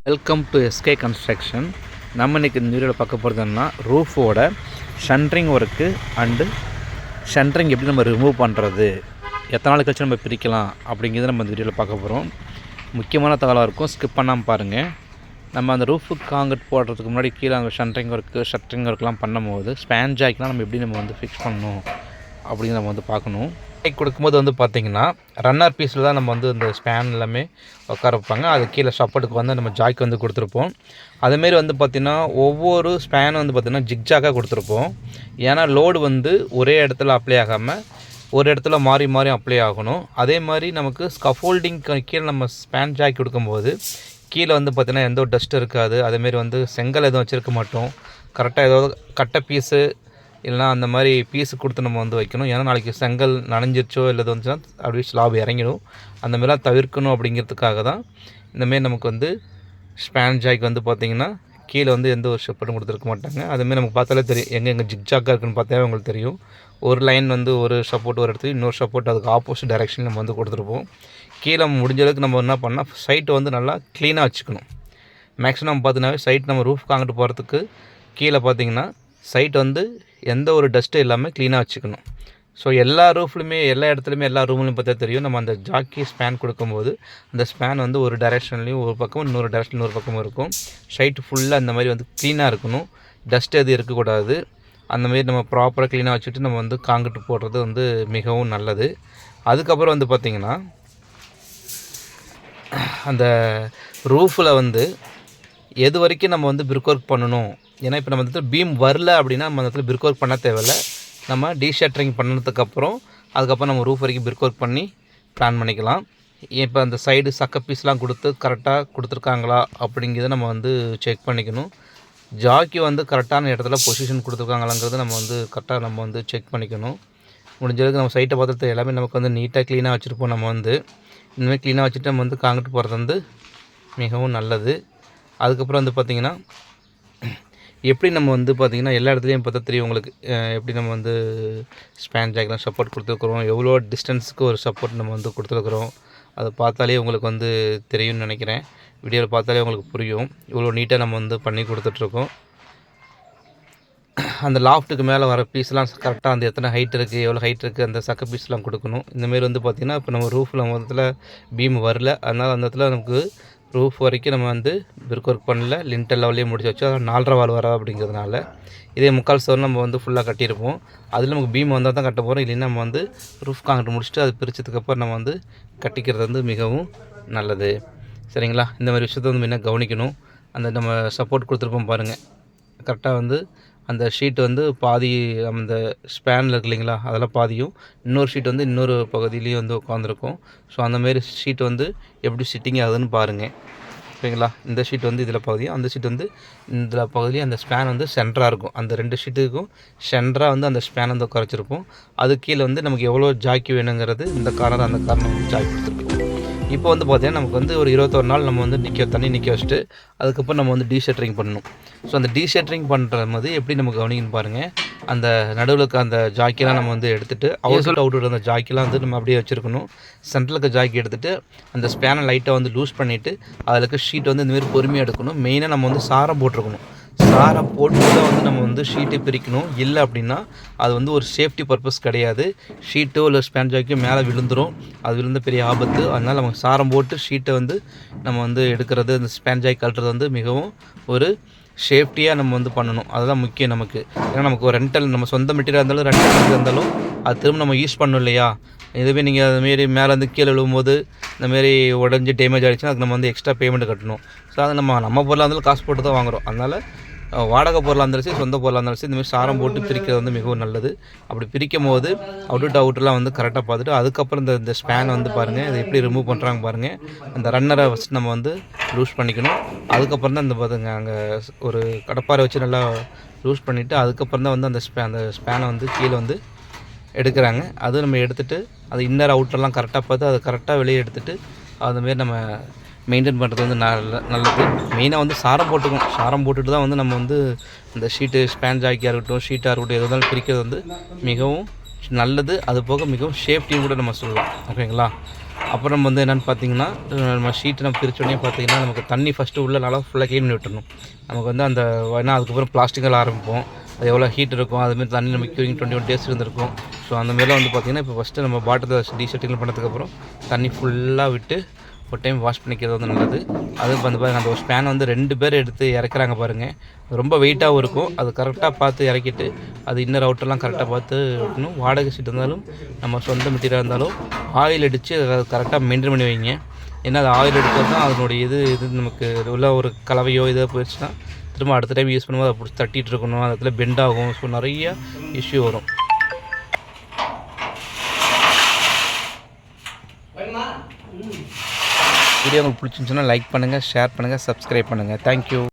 Welcome to SK construction. நம்ம இன்றைக்கி இந்த வீடியோவில் பார்க்க போகிறதுன்னா ரூஃபோட ஷன்ட்ரிங் ஒர்க்கு அண்டு ஷன்ட்ரிங் எப்படி நம்ம ரிமூவ் பண்ணுறது, எத்தனை நாள் கழிச்சு நம்ம பிரிக்கலாம் அப்படிங்கிறத நம்ம இந்த வீடியோவில் பார்க்க போகிறோம். முக்கியமான தகவலாக இருக்கும், ஸ்கிப் பண்ணாமல் பாருங்கள். நம்ம அந்த ரூஃபுக்கு காங்கிரீட் போடுறதுக்கு முன்னாடி கீழே அந்த ஷன்ட்ரிங் ஒர்க்கு ஷட்டரிங் ஒர்க்லாம் பண்ணும்போது ஸ்பேன் ஜாக்லாம் நம்ம எப்படி நம்ம வந்து ஃபிக்ஸ் பண்ணணும் அப்படின்னு நம்ம வந்து பார்க்கணும். கொடுக்கும்போது வந்து பார்த்திங்கன்னா ரன்னர் பீஸில் தான் நம்ம வந்து இந்த ஸ்பேன் எல்லாமே உட்கார வைப்பாங்க. அது கீழே சப்போர்ட்டுக்கு வந்து நம்ம ஜாய்க்கு வந்து கொடுத்துருப்போம். அதேமாரி வந்து பார்த்திங்கன்னா ஒவ்வொரு ஸ்பேன் வந்து பார்த்திங்கன்னா ஜிக்ஜாக்காக கொடுத்துருப்போம். ஏன்னா லோடு வந்து ஒரே இடத்துல அப்ளை ஆகாமல் ஒரு இடத்துல மாறி மாறி அப்ளை ஆகணும். அதே மாதிரி நமக்கு ஸ்கஃபோல்டிங் கீழே நம்ம ஸ்பேன் ஜாக் கொடுக்கும்போது கீழே வந்து பார்த்திங்கன்னா எந்த ஒரு டஸ்ட் இருக்காது. அதேமாரி வந்து செங்கல் எதுவும் வச்சுருக்க மாட்டோம். கரெக்டாக ஏதாவது கட்டை பீஸு இல்லைனா அந்த மாதிரி பீஸு கொடுத்து நம்ம வந்து வைக்கணும். ஏன்னா நாளைக்கு செங்கல் நனைஞ்சிருச்சோ இல்லை வந்துச்சுன்னா அப்படியே ஸ்லாப் இறங்கிடும். அந்த மாதிரிலாம் தவிர்க்கணும். அப்படிங்கிறதுக்காக தான் இந்தமாரி நமக்கு வந்து ஸ்பேன் ஜாய்க்கு வந்து பார்த்திங்கன்னா கீழே வந்து எந்த ஒரு ஷெப்பர்டும் கொடுத்துருக்க மாட்டாங்க. அதுமாரி நமக்கு பார்த்தாலே தெரியும் எங்கே ஜிக்ஜாக்காக இருக்குன்னு பார்த்தாவே உங்களுக்கு தெரியும். ஒரு லைன் வந்து ஒரு சப்போர்ட் ஒரு இடத்துல இன்னொரு சப்போர்ட் அதுக்கு ஆப்போசிட் டைரெக்ஷன் நம்ம வந்து கொடுத்துருப்போம். கீழே முடிஞ்ச அளவுக்கு நம்ம என்ன பண்ணால் சைட்டை வந்து நல்லா க்ளீனாக வச்சுக்கணும். மேக்ஸிமம் பார்த்தீங்கன்னாவே சைட் நம்ம ரூஃப் காங்கிட்டு போகிறதுக்கு கீழே பார்த்திங்கன்னா சைட் வந்து எந்த ஒரு டஸ்ட்டும் இல்லாமல் க்ளீனாக வச்சுக்கணும். ஸோ எல்லா ரூஃப்லையுமே எல்லா இடத்துலையுமே எல்லா ரூம்லையும் பார்த்தா தெரியும், நம்ம அந்த ஜாக்கி ஸ்பேன் கொடுக்கும்போது அந்த ஸ்பேன் வந்து ஒரு டைரெக்ஷன்லேயும் ஒரு பக்கம் இன்னொரு டைரெக்ஷன் இன்னொரு பக்கமும் இருக்கும். சைட் ஃபுல்லாக அந்த மாதிரி வந்து க்ளீனாக இருக்கணும். டஸ்ட் எதுவும் இருக்கக்கூடாது. அந்தமாரி நம்ம ப்ராப்பராக க்ளீனாக வச்சுட்டு நம்ம வந்து காங்கிட்டு போடுறது வந்து மிகவும் நல்லது. அதுக்கப்புறம் வந்து பார்த்திங்கன்னா அந்த ரூஃபில் வந்து எது வரைக்கும் நம்ம வந்து பிரிக் ஒர்க் பண்ணணும். ஏன்னா இப்போ நம்ம இடத்துல பீம் வரல அப்படின்னா நம்ம இடத்துல பிரிக் ஒர்க் பண்ண தேவையில்லை. நம்ம டீஷட்டரிங் பண்ணதுக்கப்புறம் அதுக்கப்புறம் நம்ம ரூஃப் வரைக்கும் பிரிக் ஒர்க் பண்ணி பிளான் பண்ணிக்கலாம். இப்போ அந்த சைடு சக்க பீஸ்லாம் கொடுத்து கரெக்டாக கொடுத்துருக்காங்களா அப்படிங்கிறத நம்ம வந்து செக் பண்ணிக்கணும். ஜாக்கி வந்து கரெக்டான இடத்துல பொசிஷன் கொடுத்துருக்காங்களாங்கிறத நம்ம வந்து கரெக்டாக நம்ம வந்து செக் பண்ணிக்கணும். முடிஞ்சளவுக்கு நம்ம சைட்டை பார்த்துட்டு எல்லாமே நமக்கு வந்து நீட்டாக க்ளீனாக வச்சுருப்போம். நம்ம வந்து இந்தமாதிரி க்ளீனாக வச்சுட்டு நம்ம வந்து காங்கிட்டு போகிறது வந்து மிகவும் நல்லது. அதுக்கப்புறம் வந்து பார்த்திங்கன்னா எப்படி நம்ம வந்து பார்த்திங்கன்னா எல்லா இடத்துலையும் பார்த்தா தெரியும் உங்களுக்கு, எப்படி நம்ம வந்து ஸ்பேன் ஜாக்லாம் சப்போர்ட் கொடுத்துருக்குறோம், எவ்வளோ டிஸ்டன்ஸுக்கு ஒரு சப்போர்ட் நம்ம வந்து கொடுத்துருக்குறோம். அதை பார்த்தாலே உங்களுக்கு வந்து தெரியும்னு நினைக்கிறேன். வீடியோவில் பார்த்தாலே உங்களுக்கு புரியும் இவ்வளோ நீட்டாக நம்ம வந்து பண்ணி கொடுத்துட்ருக்கோம். அந்த லாஃப்ட்டுக்கு மேலே வர பீஸ்லாம் கரெக்டாக அந்த எத்தனை ஹைட் இருக்குது எவ்வளோ ஹைட் இருக்குது அந்த சக்க பீஸ்லாம் கொடுக்கணும். இந்தமாரி வந்து பார்த்திங்கன்னா இப்போ நம்ம ரூஃபில் மொத்தத்தில் பீம் வரல, அதனால் அந்த இடத்துல நமக்கு ரூஃப் வரைக்கும் நம்ம வந்து பிரிக் ஒர்க் பண்ணல, லிண்டல் லெவல்லையே முடிச்சு வச்சு அது 4.5 வால் வர அப்படிங்கிறதுனால இதே 3/4 சவர் நம்ம வந்து ஃபுல்லாக கட்டியிருப்போம். அதில் நமக்கு பீம் வந்தால் தான் கட்ட போகிறோம். இல்லைன்னா நம்ம வந்து ரூஃப் காங்கிட்டு முடிச்சுட்டு அது பிரித்ததுக்கப்புறம் நம்ம வந்து கட்டிக்கிறது வந்து மிகவும் நல்லது. சரிங்களா? இந்த மாதிரி விஷயத்தை வந்து முன்ன கவனிக்கணும். அந்த நம்ம சப்போர்ட் கொடுத்துருப்போம் பாருங்கள், கரெக்டாக வந்து அந்த ஷீட் வந்து பாதி அந்த ஸ்பேனில் இருக்கு இல்லைங்களா, அதெல்லாம் பாதியும் இன்னொரு ஷீட் வந்து இன்னொரு பகுதியிலையும் வந்து உட்காந்துருக்கும். ஸோ அந்தமாரி ஷீட் வந்து எப்படி சிட்டிங் ஆகுதுன்னு பாருங்கள். ஓகேங்களா? இந்த ஷீட் வந்து இதில் பகுதியும் அந்த ஷீட் வந்து இதில் பகுதியும் அந்த ஸ்பேன் வந்து சென்டராக இருக்கும். அந்த 2 ஷீட்டுக்கும் சென்டராக வந்து அந்த ஸ்பேன் வந்து உட்காரச்சிருப்போம். அது கீழே வந்து நமக்கு எவ்வளோ ஜாக்கி வேணுங்கிறது இந்த காரணம் அந்த காரணம் வந்து ஜாக்கி கொடுத்துருக்கோம். இப்போ வந்து பார்த்திங்கன்னா நமக்கு வந்து ஒரு 21 நாள் நம்ம வந்து தண்ணி நிற்க வச்சுட்டு அதுக்கப்புறம் நம்ம வந்து டீஷட்டரிங் பண்ணணும். ஸோ அந்த டீஷட்டரிங் பண்ணுற போது எப்படி நம்ம கவனிக்கணும்னு பாருங்கள். அந்த நடுவில் இருக்க அந்த ஜாக்கிலாம் நம்ம வந்து எடுத்துகிட்டு அவுட் அந்த ஜாக்கிலாம் வந்து நம்ம அப்படியே வச்சுருக்கணும். சென்ட்ரல் இருக்க ஜாக்கி எடுத்துகிட்டு அந்த ஸ்பேனை லைட்டாக வந்து லூஸ் பண்ணிவிட்டு அதில் இருக்க ஷீட் வந்து இந்தமாரி பொறுமையாக எடுக்கணும். மெயினாக நம்ம வந்து சாரம் போட்டிருக்கணும். சாரம் போட்டு தான் வந்து நம்ம வந்து ஷீட்டை பிரிக்கணும். இல்லை அப்படின்னா அது வந்து ஒரு சேஃப்டி பர்பஸ் கிடையாது. ஷீட்டோ இல்லை ஸ்பேன் ஜாக்கோ மேலே விழுந்துடும். அது விழுந்த பெரிய ஆபத்து. அதனால் நம்ம சாரம் போட்டு ஷீட்டை வந்து நம்ம வந்து எடுக்கிறது, அந்த ஸ்பேன் ஜாக் கழட்டுறது வந்து மிகவும் ஒரு சேஃப்டியாக நம்ம வந்து பண்ணணும். அதுதான் முக்கியம் நமக்கு. ஏன்னா நமக்கு ஒரு ரெண்டல் நம்ம சொந்த மெட்டீரியல் இருந்தாலும் ரெண்டல் இருந்தாலும் அது திரும்ப நம்ம யூஸ் பண்ணணும் இல்லையா? இதுவே நீங்கள் அதுமாரி மேலே வந்து கீழே விழும்போது இந்தமாரி உடஞ்சி டேமேஜ் ஆகிடுச்சுன்னா அதுக்கு நம்ம வந்து எக்ஸ்ட்ரா பேமெண்ட் கட்டணும். ஸோ அதை நம்ம பொருளாக இருந்தாலும் காசு போட்டு தான் வாங்குகிறோம். அதனால் வாடகை பொருளாக இருந்தாலும் சரி சொந்த பொருளாக இருந்தாலும் சரி இந்தமாதிரி சாரம் போட்டு பிரிக்கிறது வந்து மிகவும் நல்லது. அப்படி பிரிக்கும் போது அவுட்லாம் வந்து கரெக்டாக பார்த்துட்டு அதுக்கப்புறம் இந்த ஸ்பேனை வந்து பாருங்கள் இதை எப்படி ரிமூவ் பண்ணுறாங்க பாருங்கள். அந்த ரன்னரை ஃபஸ்ட் நம்ம வந்து லூஸ் பண்ணிக்கணும். அதுக்கப்புறம் தான் இந்த பார்த்துங்க அங்கே ஒரு கடப்பாரை வச்சு நல்லா லூஸ் பண்ணிவிட்டு அதுக்கப்புறம் தான் வந்து அந்த ஸ்பேனை வந்து கீழே வந்து எடுக்கிறாங்க. அது நம்ம எடுத்துகிட்டு அது இன்னர் அவுட்டர்லாம் கரெக்டாக பார்த்து அதை கரெக்டாக வெளியே எடுத்துகிட்டு அதுமாரி நம்ம மெயின்டைன் பண்ணுறது வந்து நல்லது. மெயினாக வந்து சாரம் போட்டுக்கணும். சாரம் போட்டுட்டு தான் வந்து நம்ம வந்து இந்த ஷீட்டு ஸ்பேன் ஜாக்கியாக இருக்கட்டும் ஷீட்டாக இருக்கட்டும் எது இருந்தாலும் பிரிக்கிறது வந்து மிகவும் நல்லது, அது போக மிகவும் சேஃப்டின்னு கூட நம்ம சொல்லலாம். ஓகேங்களா? அப்புறம் வந்து என்னென்னு பார்த்தீங்கன்னா, நம்ம ஷீட்டு நம்ம பிரித்தோடனே பார்த்தீங்கன்னா, நமக்கு தண்ணி ஃபஸ்ட்டு உள்ள நல்லா ஃபுல்லாக க்ளீன் பண்ணி விட்டுறணும். நமக்கு வந்து அந்த ஏன்னா அதுக்கப்புறம் பிளாஸ்டிக்கில் ஆரம்பிப்போம். அது எவ்வளோ ஹீட் இருக்கும், அதுமாரி தண்ணி நம்ம க்யூரிங் 21 டேஸ் இருந்திருக்கும். ஸோ அந்தமாரிலாம் வந்து பார்த்திங்கன்னா, இப்போ ஃபஸ்ட்டு நம்ம பாட்டில் டீஷர்ட்டிங் பண்ணதுக்கப்புறம் தண்ணி ஃபுல்லாக விட்டு ஒரு டைம் வாஷ் பண்ணிக்கிறது வந்து நல்லது. அதுவும் வந்து பாருங்கள், அந்த ஒரு ஸ்பேன் வந்து 2 பேர் எடுத்து இறக்குறாங்க பாருங்கள். ரொம்ப வெயிட்டாகவும் இருக்கும். அது கரெக்டாக பார்த்து இறக்கிட்டு, அது இன்னர் அவுட்டர்லாம் கரெக்டாக பார்த்து விடணும். வாடகை சீட் இருந்தாலும், நம்ம சொந்த மெட்டீரியல் இருந்தாலும் ஆயில் அடித்து அதை கரெக்டாக மெயின்டைன் பண்ணி வைங்க. ஏன்னா அது ஆயில் எடுக்கிறது தான் அதனுடைய இது நமக்கு உள்ள ஒரு கலவையோ இதோ போயிடுச்சுன்னா திரும்ப அடுத்த டைம் யூஸ் பண்ணும்போது அதை பிடிச்சி தட்டிகிட்டு இருக்கணும். அந்த இடத்துல பெண்ட் ஆகும். ஸோ நிறைய இஷ்யூ வரும். வீடியோ உங்களுக்கு பிடிச்சிருந்துச்சுன்னா லைக் பண்ணுங்கள், ஷேர் பண்ணுங்கள், சப்ஸ்கிரைப் பண்ணுங்கள். தேங்க்யூ.